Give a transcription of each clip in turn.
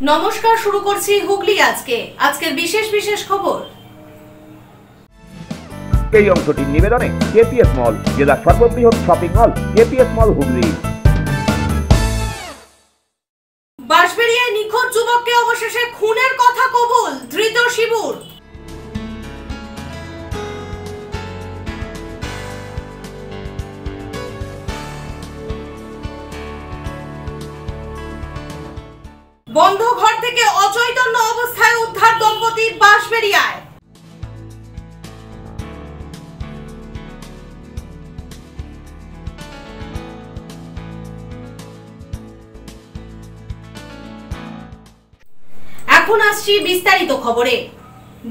নমস্কার, শুরু করছি হুগলি আজকের বিশেষ খবর। এই অংশটির নিবেদনে কেপিএস মল, জেলার সর্ববৃহৎ শপিং মল কেপিএস মল হুগলি। বাঁশবেড়িয়ায় নিখোঁজ যুবককে অবশেষে খুনের কথা কবুল, ধৃত শিবুর। বন্ধ ঘর থেকে অচৈতন্য অবস্থায় উদ্ধার দম্পতি বাঁশবেড়িয়ায়। এখন আসছি বিস্তারিত খবরে।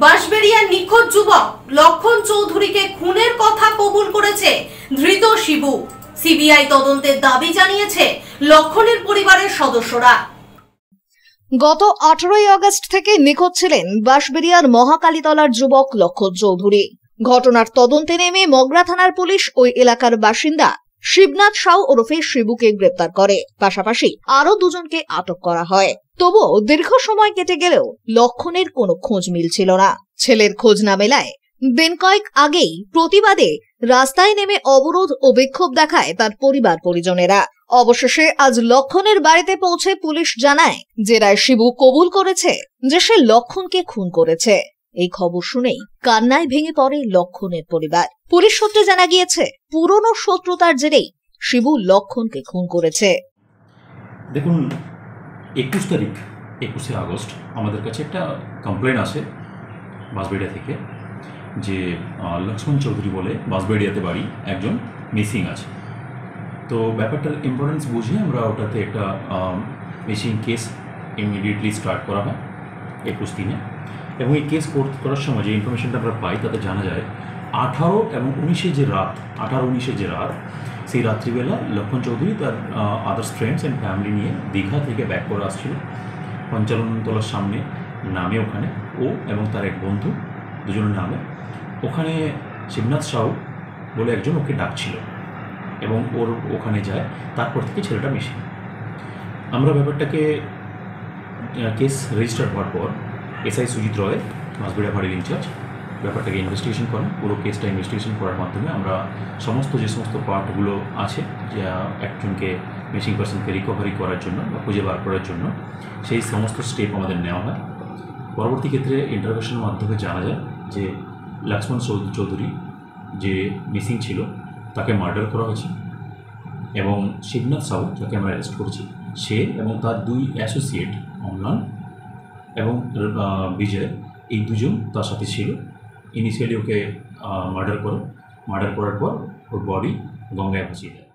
বাঁশবেড়িয়ার নিখোঁজ যুবক লক্ষণ চৌধুরীকে খুনের কথা কবুল করেছে ধৃত শিবু। সিবিআই তদন্তের দাবি জানিয়েছে লক্ষণের পরিবারের সদস্যরা। গত 18 আগস্ট থেকে নিখোঁজ ছিলেন বাঁশবেড়িয়ার মহাকালীতলার যুবক লক্ষণ চৌধুরী। ঘটনার তদন্তে নেমে মগরা থানার পুলিশ ওই এলাকার বাসিন্দা শিবনাথ সাউ ওরফে শিবুকে গ্রেপ্তার করে, পাশাপাশি আরো দুজনকে আটক করা হয়। তবুও দীর্ঘ সময় কেটে গেলেও লক্ষণের কোনো খোঁজ মিলছিল না। ছেলের খোঁজ না মেলায় দিন কয়েক আগেই প্রতিবাদে রাস্তায় নেমে অবরোধ ও বিক্ষোভ দেখায় তার পরিবার পরিজনেরা। অবশেষে আজ লক্ষণের বাড়িতে পৌঁছে পুলিশ জানায় জেরায় শিবু কবুল করেছে যে সে লক্ষণকে খুন করেছে। এই খবর শুনেই কান্নায় ভেঙে পড়ে লক্ষণের পরিবার। পুলিশ সূত্রে জানা গিয়েছে পুরনো শত্রুতার জেরেই শিবু লক্ষণকে খুন করেছে। দেখুন, 21 আগস্ট আমাদের কাছে একটা কমপ্লেন আসে বাঁশবেড়িয়া থেকে যে লক্ষ্মণ চৌধুরী বলে বাঁশবেড়িয়াতে বাড়ি একজন মিসিং আছে। তো ব্যাপারটার ইম্পর্টেন্স বুঝে আমরা ওটাতে একটা মিসিং কেস ইমিডিয়েটলি স্টার্ট করা হয় 21 দিনে। এবং এই কেস করার সময় যে ইনফরমেশনটা আমরা পাই তাতে জানা যায় 18 এবং 19 যে রাত সেই রাত্রিবেলা লক্ষণ চৌধুরী তার আদার্স ফ্রেন্ডস অ্যান্ড ফ্যামিলি নিয়ে দীঘা থেকে ব্যাক করে আসছিল। পঞ্চাননতলার সামনে নামে ওখানে ও এবং তার এক বন্ধু দুজনের নামে ওখানে শিবনাথ সাউ বলে একজন ওকে ডাকছিল এবং ওর ওখানে যায়। তারপর থেকে ছেলেটা মিসিং। আমরা ব্যাপারটাকে কেস রেজিস্টার হওয়ার পর এসআই সুজিত রয়, বাঁশবেড়িয়া ফাঁড়ির ইনচার্জ, ব্যাপারটাকে ইনভেস্টিগেশন করেন। পুরো কেসটা ইনভেস্টিগেশন করার মাধ্যমে আমরা যে সমস্ত পার্টগুলো আছে যা একজনকে মিসিং পার্সনকে রিকভারি করার জন্য বা খুঁজে বার করার জন্য সেই সমস্ত স্টেপ আমাদের নেওয়া হয়। পরবর্তী ক্ষেত্রে ইন্টারোগেশনের মাধ্যমে জানা যায় যে লক্ষ্মণ চৌধুরী যে মিসিং ছিল তাকে মার্ডার করা হয়েছে এবং শিবনাথ সাউ যাকে আমরা অ্যারেস্ট করেছি সে এবং তার দুই অ্যাসোসিয়েট অম্লান এবং বিজয়, এই দুজন তার সাথে ছিল। ইনিশিয়ালি ওকে মার্ডার করার পর ওর বডি গঙ্গায় ভাসিয়ে দেয়।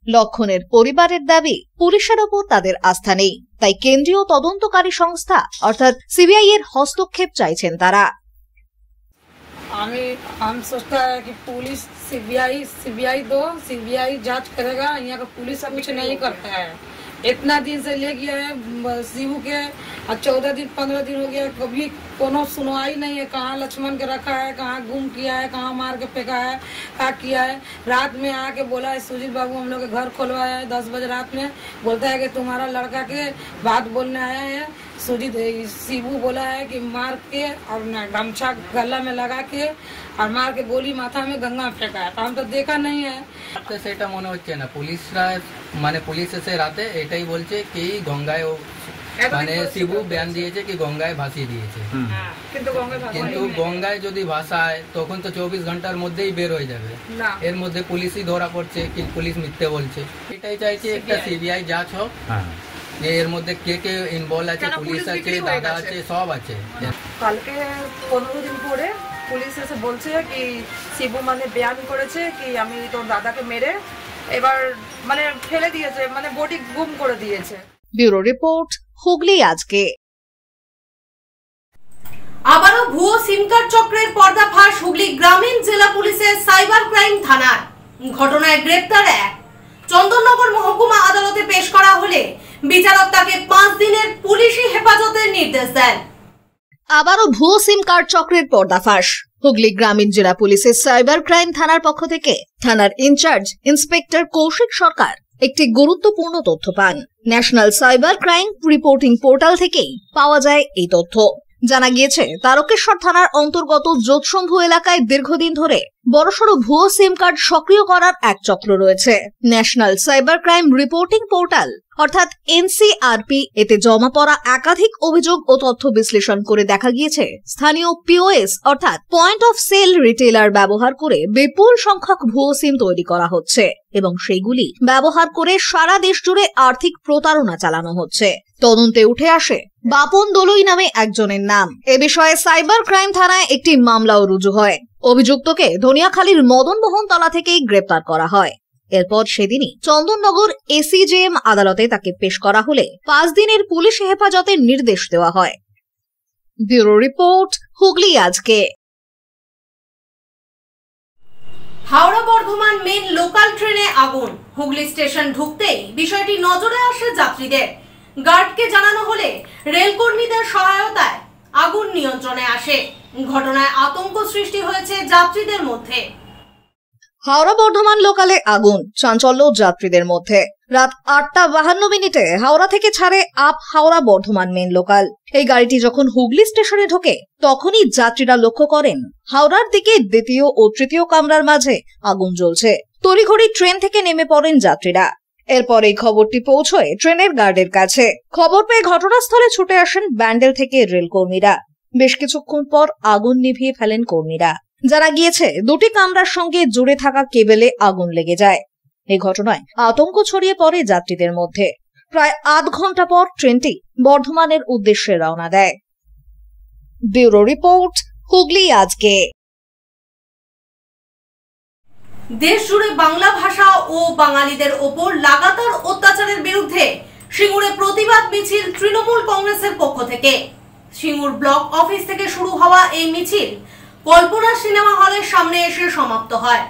লক্ষণের পরিবারের দাবি পুলিশের ওপর তাদের আস্থা নেই, তাই কেন্দ্রীয় তদন্তকারী সংস্থা অর্থাৎ সিবিআই এর হস্তক্ষেপ চাইছেন তারা। हम सोचता है कि पुलिस सीबीआई जांच करेगा। यहाँ का पुलिस कुछ नहीं करता है। इतना दिन से ले गया है शिबू के, 14 दिन 15 दिन हो गया, कभी कोनो सुनवाई नहीं है। कहाँ लक्ष्मण के रखा है, कहाँ गुम किया है, कहाँ मार के फेंका है, क्या किया है। रात में आके बोला है सुजीत बाबू हम लोग के घर खोलवाया है 10 बजे रात में, बोलता है कि तुम्हारा लड़का के बात बोलने आया है। शिबू बोला है कि मार के और गमछा गला में लगा के और मार के गोली माथा में गंगा फेंका है। हम तो देखा नहीं है। তো সেটা মনে হচ্ছে না পুলিশরা পুলিশ এসে রাতে এটাই বলছে কি গঙ্গায় মানে শিবু বয়ান দিয়েছে কি গঙ্গায় ভাসিয়ে দিয়েছে। কিন্তু গঙ্গায় যদি ভাসায় তখন তো 24 ঘন্টার মধ্যেই বের হয়ে যাবে। এর মধ্যে পুলিশই ধরা পড়ছে কি পুলিশ মিথ্যে বলছে। এটাই চাইছে একটা সিবিআই যাচ হোক যে এর মধ্যে কে কে ইনভলভ আছে, পুলিশ আছে, দাদা আছে, সব আছে। কালকে 15 দিন পরে পুলিশ এসে বলছে কি শিবু বয়ান করেছে কি আমি তোর দাদাকে মেরে এবার ফেলে দিয়েছে, বডি গুম করে দিয়েছে। ব্যুরো রিপোর্ট, হুগলি আজকে। আবারও ভুয়ো সিম কার্ড চক্রের পর্দাফাঁস হুগলি গ্রামীণ জেলা পুলিশের সাইবার ক্রাইম থানার। ঘটনায় গ্রেপ্তার এক। চন্দননগর মহকুমা আদালতে পেশ করা হলে বিচারক তাকে 5 দিনের পুলিশি হেফাজতের নির্দেশ দেন। আবারও ভুয়ো সিম কার্ড চক্রের পর্দাফাঁস হুগলি গ্রামীণ জেলা পুলিশের সাইবার ক্রাইম থানার পক্ষ থেকে থানার ইনচার্জ ইন্সপেক্টর কৌশিক সরকার একটি গুরুত্বপূর্ণ তথ্য পান। National cyber crime reporting portal থেকেই পাওয়া যায় এই তথ্য। জানা গিয়েছে, তারকেশ্বর থানার অন্তর্গত যোগশম্ভু এলাকায় দীর্ঘদিন ধরে বড়সড় ভুয়ো সিম কার্ড সক্রিয় করার এক চক্র রয়েছে। National cyber crime reporting portal অর্থাৎ এনসিআরপি এতে জমা পড়া একাধিক অভিযোগ ও তথ্য বিশ্লেষণ করে দেখা গিয়েছে, স্থানীয় পিওএস অর্থাৎ পয়েন্ট অফ সেল রিটেলার ব্যবহার করে বিপুল সংখ্যক ভুয়ো সিম তৈরি করা হচ্ছে এবং সেইগুলি ব্যবহার করে সারা দেশ জুড়ে আর্থিক প্রতারণা চালানো হচ্ছে। তদন্তে উঠে আসে বাপন দলুই নামে একজনের নাম। এ বিষয়ে সাইবার ক্রাইম থানায় একটি মামলাও রুজু হয়। অভিযুক্তকে ধনিয়াখালীর মদনমোহন তলা থেকেই গ্রেপ্তার করা হয়। এরপর সেদিনই চন্দননগর এসিজেএম আদালতে তাকে পেশ করা হলে 5 দিনের পুলিশ হেফাজতের নির্দেশ দেওয়া হয়। ব্যুরো রিপোর্ট, হুগলি আজকে। হাওড়া বর্ধমান মেন লোকাল ট্রেনে আগুন। হুগলি স্টেশন ঢুকতেই বিষয়টি নজরে আসে যাত্রীদের। গার্ডকে জানানো হলে রেলকর্মীদের সহায়তায় আগুন নিয়ন্ত্রণে আসে। ঘটনায় আতঙ্ক সৃষ্টি হয়েছে যাত্রীদের মধ্যে। হাওড়া বর্ধমান লোকালে আগুন, চাঞ্চল্য যাত্রীদের মধ্যে। রাত 8:52 হাওড়া থেকে ছাড়ে up Howrah Bardhaman main local. এই গাড়িটি যখন হুগলি স্টেশনে ঢোকে তখনই যাত্রীরা লক্ষ্য করেন হাওড়ার দিকে দ্বিতীয় ও তৃতীয় কামরার মাঝে আগুন জ্বলছে। তড়িঘড়ি ট্রেন থেকে নেমে পড়েন যাত্রীরা। এরপর এই খবরটি পৌঁছয় ট্রেনের গার্ডের কাছে। খবর পেয়ে ঘটনাস্থলে ছুটে আসেন ব্যান্ডেল থেকে রেলকর্মীরা। বেশ কিছুক্ষণ পর আগুন নিভিয়ে ফেলেন কর্মীরা। জানা গিয়েছে, 2টি কামরার সঙ্গে জুড়ে থাকা কেবেলে আগুন লেগে যায়। এই ঘটনায় আতঙ্ক ছড়িয়ে পড়ে যাত্রীদের মধ্যে। প্রায় আধ ঘন্টা পর ট্রেনটি বর্ধমানের উদ্দেশ্যে রওনা দেয়। ব্যুরো রিপোর্ট, হুগলি আজকে। দেশ জুড়ে বাংলা ভাষা ও বাঙালিদের ওপর লাগাতার অত্যাচারের বিরুদ্ধে সিঙ্গুরে প্রতিবাদ মিছিল তৃণমূল কংগ্রেসের পক্ষ থেকে। সিঙ্গুর ব্লক অফিস থেকে শুরু হওয়া এই মিছিল কল্পনা সিনেমা হলের সামনে এসে সমাপ্ত হয়।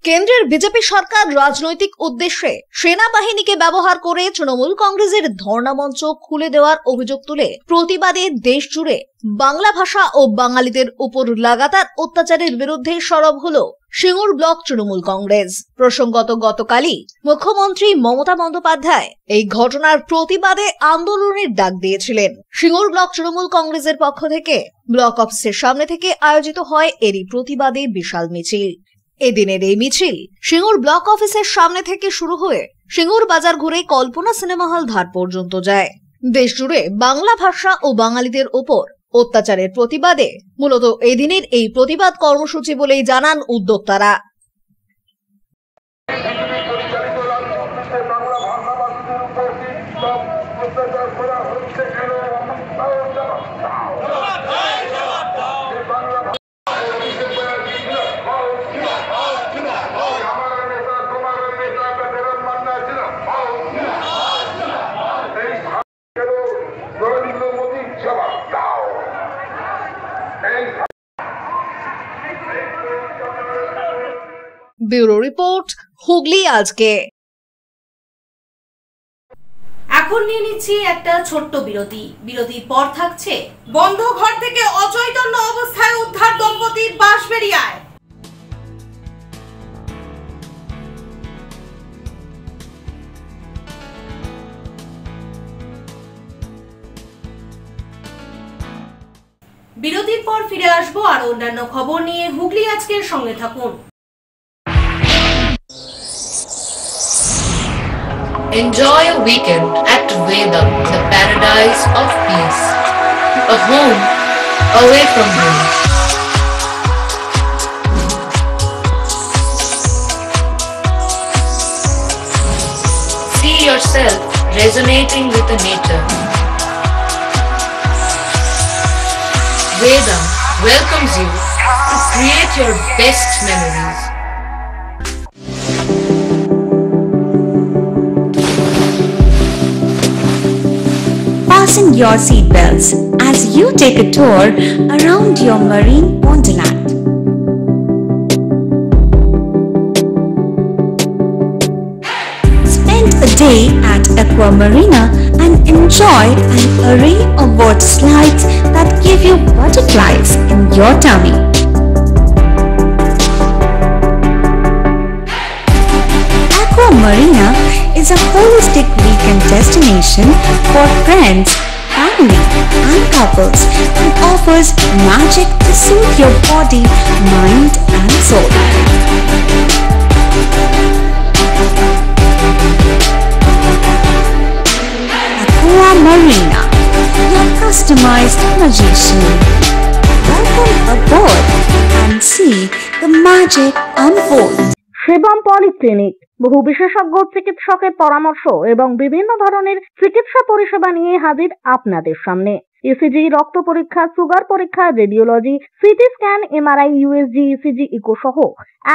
কেন্দ্রের বিজেপি সরকার রাজনৈতিক উদ্দেশ্যে সেনাবাহিনীকে ব্যবহার করে তৃণমূল কংগ্রেসের ধর্ণা মঞ্চ খুলে দেওয়ার অভিযোগ তুলে প্রতিবাদে দেশ জুড়ে বাংলা ভাষা ও বাঙালিদের উপর লাগাতার অত্যাচারের বিরুদ্ধে সরব হলো সিঙ্গুর ব্লক তৃণমূল কংগ্রেস। প্রসঙ্গত গতকালই মুখ্যমন্ত্রী মমতা বন্দ্যোপাধ্যায় এই ঘটনার প্রতিবাদে আন্দোলনের ডাক দিয়েছিলেন। সিঙ্গুর ব্লক তৃণমূল কংগ্রেসের পক্ষ থেকে ব্লক অফিসের সামনে থেকে আয়োজিত হয় এরই প্রতিবাদে বিশাল মিছিল। এদিনের এই মিছিল সিঙ্গুর ব্লক অফিসের সামনে থেকে শুরু হয়ে সিঙ্গুর বাজার ঘুরে কল্পনা সিনেমা হল ধার পর্যন্ত যায়। দেশ জুড়ে বাংলা ভাষা ও বাঙালিদের ওপর অত্যাচারের প্রতিবাদে মূলত এদিনের এই প্রতিবাদ কর্মসূচি বলেই জানান উদ্যোক্তারা। ব্যুরো রিপোর্ট, হুগলি আজকে। এখন নিয়ে নিচ্ছি একটা ছোট্ট বিরতি। বিরতির পর থাকছে বন্ধ ঘর থেকে অচৈতন্য অবস্থায় উদ্ধার দম্পতির বাঁশবেড়িয়ায়। বিরতির পর ফিরে আসবো আর অন্যান্য খবর নিয়ে। হুগলি আজকের সঙ্গে থাকুন। Enjoy a weekend at Vedam, the paradise of peace. A home away from home. See yourself resonating with the nature. Vedam welcomes you to create your best memories. Fasten your seatbelts as you take a tour around your marine wonderland. Spend a day at Aqua Marina and enjoy an array of water slides that give you butterflies in your tummy. Aqua Marina is a holistic weekend destination for friends, family and couples and offers magic to soothe your body, mind and soul. Aqua Marina, your customized magician. Welcome aboard and see the magic unfold. Shivam polyclinic বহু বিশেষজ্ঞ চিকিৎসকের পরামর্শ এবং বিভিন্ন ধরনের চিকিৎসা পরিষেবা নিয়ে হাজির আপনাদের সামনে। ইসিজি, রক্ত পরীক্ষা, সুগার পরীক্ষা, radiology, CT scan, MRI, USG, ECG, echo সহ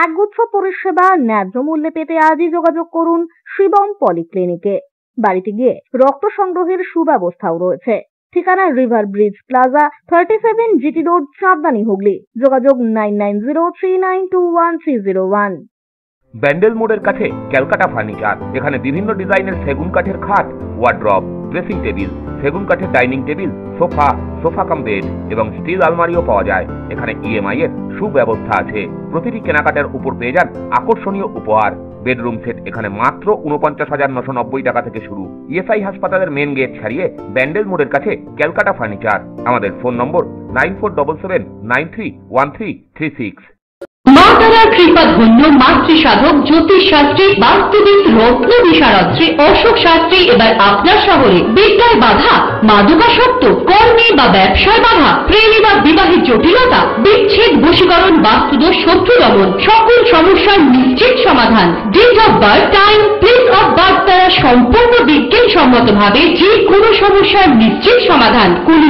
একগুচ্ছ পরিষেবা ন্যায্য মূল্যে পেতে আজই যোগাযোগ করুন শিবম পলিক্লিনিকে। বাড়িতে গিয়ে রক্ত সংগ্রহের সুব্যবস্থাও রয়েছে। ঠিকানা river bridge plaza, 37 GT road, Chandni, Hooghly. যোগাযোগ 9903921301। ব্যান্ডেল মোড়ের কাছে ক্যালকাটা ফার্নিচার। এখানে বিভিন্ন ডিজাইনের সেগুন কাঠের খাট, ওয়ার্ড্রপ, ড্রেসিং টেবিল, সেগুন কাঠের dining table, sofa cum bed এবং স্টিল আলমারিও পাওয়া যায়। এখানে ইএমআই এর সুব্যবস্থা আছে। প্রতিটি কেনাকাটার উপর পেয়ে যান আকর্ষণীয় উপহার। বেডরুম সেট এখানে মাত্র ৪৯,৯৯০ টাকা থেকে শুরু। ইএসআই হাসপাতালের মেন গেট ছাড়িয়ে ব্যান্ডেল মোড়ের কাছে ক্যালকাটা ফার্নিচার। আমাদের ফোন নম্বর 9477931336। মা তারার কৃপা ধন্য মাতৃ সাধক, জ্যোতিষ শাস্ত্রী, বাস্তুবিদ, রত্ন বিশারদশ্রী অশোক শাস্ত্রী এবার আপনার শহরে। বিদ্যায় বাধা, মাদকাসক্ত, কর্মে বা ব্যবসায় বাধা, প্রেমে বা বিবাহের জটিলতা, বিচ্ছেদ, বশীকরণ, বাস্তুদোষ, শত্রু দমন, সকল সমস্যার নিশ্চিত সমাধান। Date of birth, time, place of birth দ্বারা সম্পূর্ণ বিজ্ঞানসম্মত ভাবে যে কোনো সমস্যার নিশ্চিত সমাধান। কোন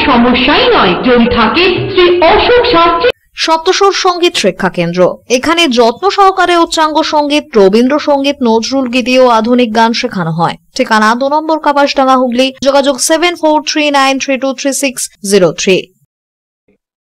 সমস্যাই নয় যদি থাকে শ্রী অশোক শাস্ত্রী সপ্তস্বর সঙ্গীত শিক্ষা কেন্দ্র। এখানে যত্ন সহকারে উচ্চাঙ্গ সঙ্গীত, রবীন্দ্রসঙ্গীত, নজরুল গীতি ও আধুনিক গান শেখানো হয়। ঠিকানা 2 নম্বর কাপাসডাঙ্গা, হুগলি। যোগাযোগ 7439323603।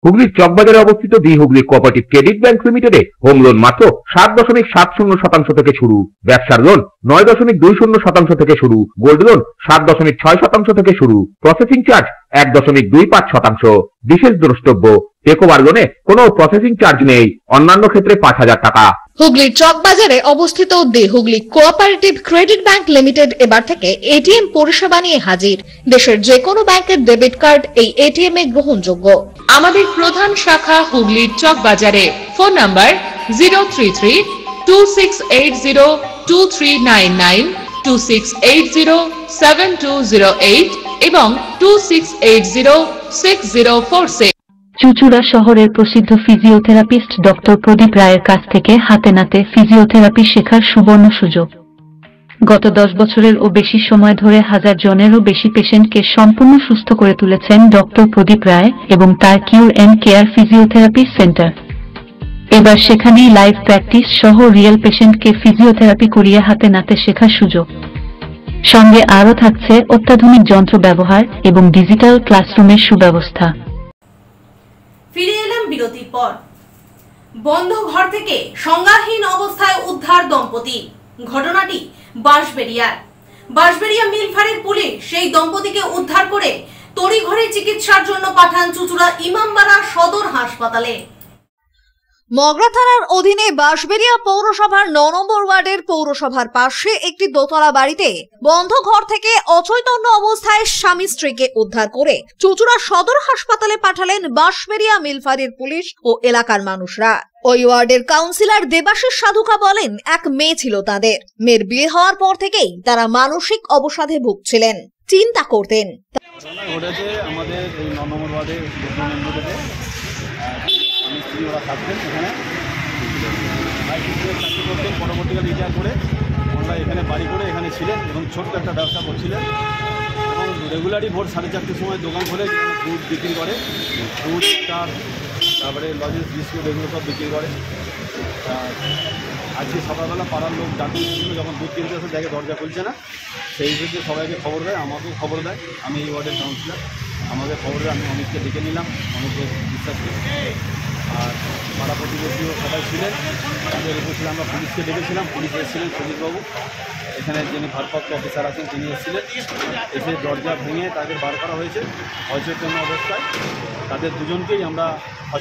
হুগলির চকবাজারে অবস্থিত the Hooghly cooperative credit bank লিমিটেডে হোম লোন মাত্র 7.70% থেকে শুরু। ব্যবসার লোন 9.20% থেকে শুরু। গোল্ড লোন 7.6% থেকে শুরু। Processing charge 1.25%। বিশেষ দ্রষ্টব্য, টেকওভার লোনে কোনো প্রসেসিং চার্জ নেই। অন্যান্য ক্ষেত্রে 5,000 টাকা। হুগলির চকবাজারে অবস্থিত the Hooghly cooperative credit bank limited এবার থেকে এটিএম পরিষেবা নিয়ে হাজির। দেশের যে কোনো ব্যাংকের ডেবিট কার্ড এই এটিএম এ গ্রহণযোগ্য। আমাদের প্রধান শাখা হুগলির চকবাজারে। ফোন নাম্বার 033-2680-2399, 2680-7208 এবং 2680-6046। চুঁচুড়া শহরের প্রসিদ্ধ ফিজিওথেরাপিস্ট ডক্টর প্রদীপ রায়ের কাছ থেকে হাতে নাতে ফিজিওথেরাপি শেখার সুবর্ণ সুযোগ। গত 10 বছরের ও বেশি সময় ধরে 1000 জনেরও বেশি পেশেন্টকে সম্পূর্ণ সুস্থ করে তুলেছেন ডক্টর প্রদীপ রায় এবং তার কিউর এন্ড কেয়ার ফিজিওথেরাপি সেন্টার। এবার সেখানেই লাইভ প্র্যাকটিস সহ রিয়েল পেশেন্টকে ফিজিওথেরাপি করিয়ে হাতে নাতে শেখার সুযোগ। সঙ্গে আরও থাকছে অত্যাধুনিক যন্ত্র ব্যবহার এবং ডিজিটাল ক্লাসরুমের সুব্যবস্থা। ফিরে এলাম বিরতির পর। বন্ধ ঘর থেকে সংজ্ঞাহীন অবস্থায় উদ্ধার দম্পতি। ঘটনাটি বাঁশবেড়িয়া মিলফারের পুলিশ সেই দম্পতিকে উদ্ধার করে তড়িঘড়ি চিকিৎসার জন্য পাঠান চুঁচুড়া ইমামবাড়া সদর হাসপাতালে। মগরা থানার অধীনে বাঁশবেড়িয়া পৌরসভার 9 নম্বর ওয়ার্ডের পৌরসভার পাশে একটি দোতলা বাড়িতে বন্ধ ঘর থেকে অচৈতন্য অবস্থায় স্বামী স্ত্রীকে উদ্ধার করে চুঁচুড়া সদর হাসপাতালে পাঠালেন বাঁশবেড়িয়া মিলফারের পুলিশ ও এলাকার মানুষরা। ওই ওয়ার্ডের কাউন্সিলর দেবাশিস সাধুকা বলেন, এক মেয়ে ছিল তাদের। মেয়ের বিয়ে হওয়ার পর থেকেই তারা মানসিক অবসাদে ভুগছিলেন, চিন্তা করতেন। আমাদের এই 9 নম্বর ওয়ার্ডে ওরা থাকতেন এখানে, চাকরি করতেন। পরবর্তীকালে রিটায়ার করে ওনারা এখানে বাড়ি করে এখানে ছিলেন এবং ছোট্ট একটা ব্যবসা করছিলেন এবং রেগুলারই ভোর 4:30টার সময় দোকান খোলে, দুধ বিক্রি করে, দুধ, চার, তারপরে লজেন্স, বিস্কুট এগুলো সব বিক্রি করে। আজকে সকালবেলা পাড়ার লোক ডাক্তার ছিল, যখন দুধ কিনতে আসে দেখে দরজা খুলছে না, সেই ক্ষেত্রে সবাইকে খবর দেয়, আমাকেও খবর দেয়। আমি এই ওয়ার্ডের কাউন্সিলর, আমাকে খবর দেয়। আমি অমিতকে ডেকে নিলাম, অমিতকে বিশ্বাস করি। আর পাড়া প্রতিবেশীও সবাই ছিলেন, তাদের উপরে আমরা পুলিশকে ডেকেছিলাম। পুলিশ এসেছিলেন, সুজিতবাবু এখানে যিনি ভারপ্রাপ্ত অফিসার আছেন তিনি এসেছিলেন। এসে দরজা ভেঙে তাদের বার করা হয়েছে অচেতন অবস্থায়। তাদের দুজনকেই আমরা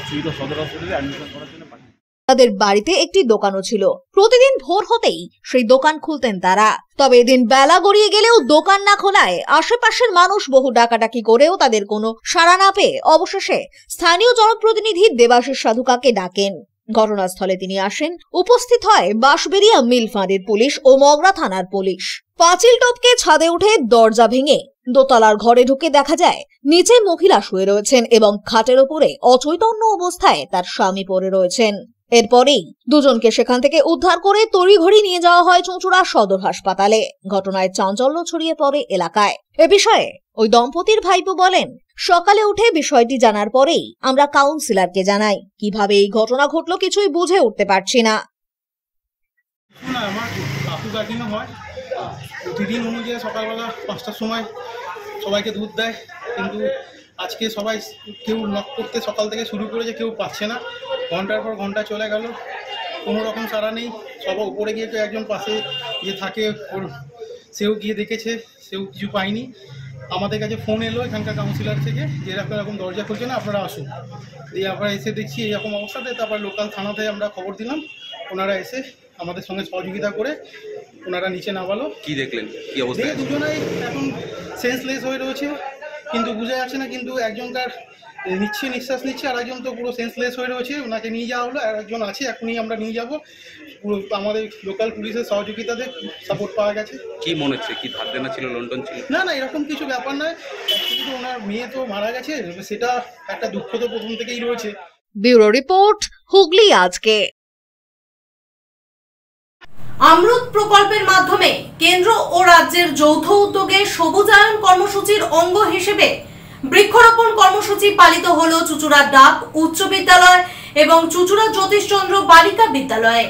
চুঁচুড়া সদর হাসপাতালে অ্যাডমিশন করার জন্য পাঠিয়েছি। তাদের বাড়িতে একটি দোকানও ছিল। প্রতিদিন ভোর হতেই সেই দোকান খুলতেন তারা। তবে এদিন বেলা গড়িয়ে গেলেও দোকান না খোলায় আশেপাশের মানুষ বহু ডাকাডাকি করেও তাদের কোনো সাড়া না পেয়ে অবশেষে স্থানীয় জনপ্রতিনিধি দেবাশিস সাধুকাকে ডাকেন। ঘটনাস্থলে তিনি আসেন। উপস্থিত হয় বাঁশবেড়িয়া মিল ফাঁড়ির পুলিশ ও মগরা থানার পুলিশ। পাঁচিল টপকে ছাদে উঠে দরজা ভেঙে দোতলার ঘরে ঢুকে দেখা যায় নিচে মহিলা শুয়ে রয়েছেন এবং খাটের ওপরে অচৈতন্য অবস্থায় তার স্বামী পড়ে রয়েছেন। এরপরেই দুজনকে সেখান থেকে উদ্ধার করে তড়িঘড়ি নিয়ে যাওয়া হয় চুঁচুড়া সদর হাসপাতালে। ঘটনায় চাঞ্চল্য ছড়িয়ে পড়ে এলাকায়। এ বিষয়ে ওই দম্পতির ভাইপো বলেন, সকালে উঠে বিষয়টি জানার পরেই আমরা কাউন্সিলরকে জানাই। কিভাবে এই ঘটনা ঘটলো কিছুই বুঝে উঠতে পারছি না। আমার কাকু কাকিমা হয়, প্রতিদিন অনুযায়ী সকালবেলা 5টার সময় সবাইকে দুধ দেয়, কিন্তু আজকে সবাই কেউ নক করতে সকাল থেকে শুরু করেছে, কেউ পাচ্ছে না। ঘন্টার পর ঘন্টা চলে গেল, কোনো রকম সাড়া নেই। সবার উপরে গিয়ে তো একজন পাশে যে থাকে সেও গিয়ে দেখেছে, সেও কিছু পায়নি। আমাদের কাছে ফোন এলো এখানকার কাউন্সিলর থেকে যে এরকম দরজা খুলছে না, আপনারা আসুন। দিয়ে আমরা এসে দেখছি এরকম অবস্থাতে, তারপর লোকাল থানাতে আমরা খবর দিলাম। ওনারা এসে আমাদের সঙ্গে সহযোগিতা করে ওনারা নিচে নামালো। কি দেখলেন, কি অবস্থা? দুজনাই এখন সেন্সলেস হয়ে রয়েছে, কিন্তু বোঝা যাচ্ছে না। কিন্তু একজনকার নিঃশ্বাস নিচ্ছে, আর একজন তো পুরো সেন্সলেস হয়ে রয়েছে। ওনাকে নিয়ে যাওয়া হলো, আর একজন আছে, এখনই আমরা নিয়ে যাব। পুরো আমাদের লোকাল পুলিশের সহযোগিতাতে সাপোর্ট পাওয়া গেছে। কি মনে হচ্ছে, কি ধার দেনা ছিল, লন্ডন ছিল? না না, এরকম কিছু ব্যাপার নয়। কিন্তু ওনার মেয়ে তো মারা গেছে, সেটা একটা দুঃখ তো প্রথম থেকেই রয়েছে। ব্যুরো রিপোর্ট, হুগলি আজকে। অমৃত প্রকল্পের মাধ্যমে কেন্দ্র ও রাজ্যের যৌথ উদ্যোগে সবুজায়ন কর্মসূচির অঙ্গ হিসেবে বৃক্ষরোপণ কর্মসূচি পালিত হলো চুঁচুড়া ডাক উচ্চ বিদ্যালয় এবং চুঁচুড়া জ্যোতিষচন্দ্র বালিকা বিদ্যালয়ে।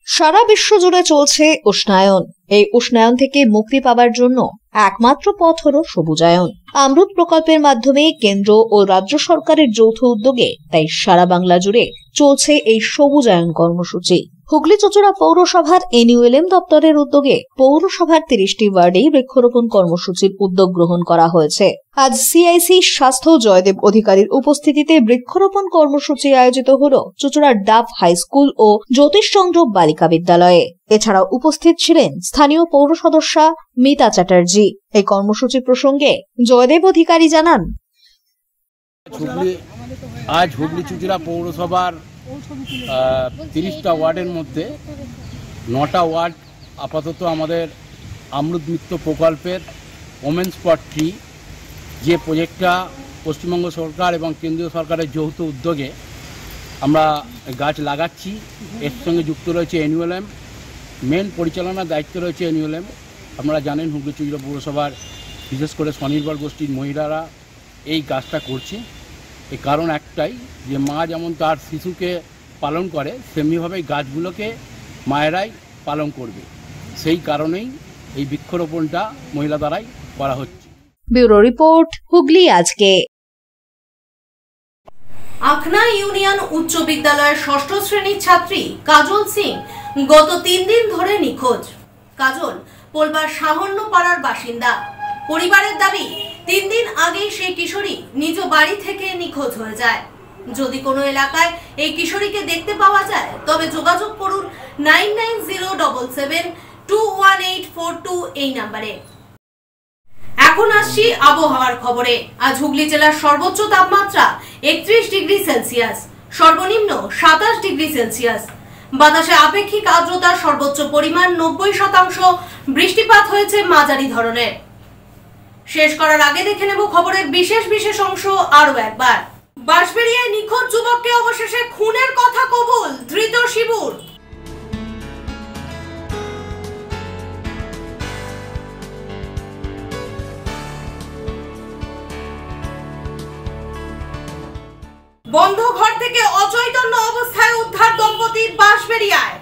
সারা বিশ্ব জুড়ে চলছে উষ্ণায়ন। এই উষ্ণায়ন থেকে মুক্তি পাবার জন্য একমাত্র পথ হলো সবুজায়ন। অমৃত প্রকল্পের মাধ্যমে কেন্দ্র ও রাজ্য সরকারের যৌথ উদ্যোগে তাই সারা বাংলা জুড়ে চলছে এই সবুজায়ন কর্মসূচি। হুগলি চুঁচুড়া পৌরসভার এনইউএলএম দপ্তরের উদ্যোগে পৌরসভার 30টি ওয়ার্ডে বৃক্ষরোপণ কর্মসূচির উদ্যোগ গ্রহণ করা হয়েছে। আজ সিআইসি স্বাস্থ্য জয়দেব অধিকারীর উপস্থিতিতে বৃক্ষরোপণ কর্মসূচি আয়োজিত হল চুঁচুড়ার ডাফ হাই স্কুল ও জ্যোতিষচন্দ্র বালিকা বিদ্যালয়ে। এছাড়াও উপস্থিত ছিলেন স্থানীয় পৌর সদস্যা মিতা চ্যাটার্জি। এই কর্মসূচি প্রসঙ্গে জয়দেব অধিকারী জানান, আজ হুগলি চুঁচুড়া পৌরসভার 30টা ওয়ার্ডের মধ্যে 9টা ওয়ার্ড আপাতত আমাদের অমৃত মিত্র প্রকল্পের ওমেন্স ফর ট্রি যে প্রজেক্টটা পশ্চিমবঙ্গ সরকার এবং কেন্দ্রীয় সরকারের যৌথ উদ্যোগে আমরা গাছ লাগাচ্ছি। এর সঙ্গে যুক্ত রয়েছে এনইউএলএম, মেন পরিচালনার দায়িত্ব রয়েছে এনইউএলএম। আপনারা জানেন হুগলি চুঁচুড়া পৌরসভার বিশেষ করে স্বনির্ভর গোষ্ঠীর মহিলারা এই কাজটা করছে। এই কারণ একটাই যে মা যেমন তার শিশুকে পালন করে, তেমনিভাবে গাছগুলোকে মায়েরাই পালন করবে। সেই কারণেই এই বৃক্ষরোপণটা মহিলা দ্বারাই করা হচ্ছে। ব্যুরো রিপোর্ট, হুগলি আজকে। আখনা ইউনিয়ন উচ্চ বিদ্যালয়ের 6ষ্ঠ শ্রেণীর ছাত্রী কাজল সিং গত 3 দিন ধরে নিখোঁজ। কাজল পোলবার সাহন্য পাড়ার বাসিন্দা। পরিবারের দাবি 3 দিন আগেই সেই কিশোরী নিজ বাড়ি থেকে নিখোঁজ হয়ে যায়। যদি কোনো এলাকায় এই কিশোরীকে দেখতে পাওয়া যায় তবে যোগাযোগ করুন 9907721842 এই নম্বরে। এখন আসছি আবহাওয়ার খবরে। আজ হুগলি জেলার সর্বোচ্চ তাপমাত্রা 31 ডিগ্রি সেলসিয়াস, সর্বনিম্ন 27 ডিগ্রি সেলসিয়াস। বাতাসে আপেক্ষিক আর্দ্রতার সর্বোচ্চ পরিমাণ 90%। বৃষ্টিপাত হয়েছে মাঝারি ধরনের। শেষ করার আগে দেখে নেব খবরের বিশেষ অংশ আরো একবার। বাঁশবেড়িয়ায় নিখোঁজ যুবককে অবশেষে খুনের কথা কবুল, ধৃত শিবুর। বন্ধ ঘর থেকে অচৈতন্য অবস্থায় উদ্ধার দম্পতি বাঁশবেড়িয়ায়।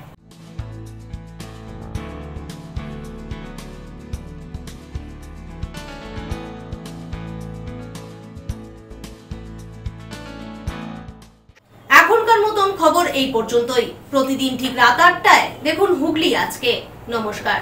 এখনকার মতন খবর এই পর্যন্তই। প্রতিদিন ঠিক রাত 8টায় দেখুন হুগলি আজকে। নমস্কার।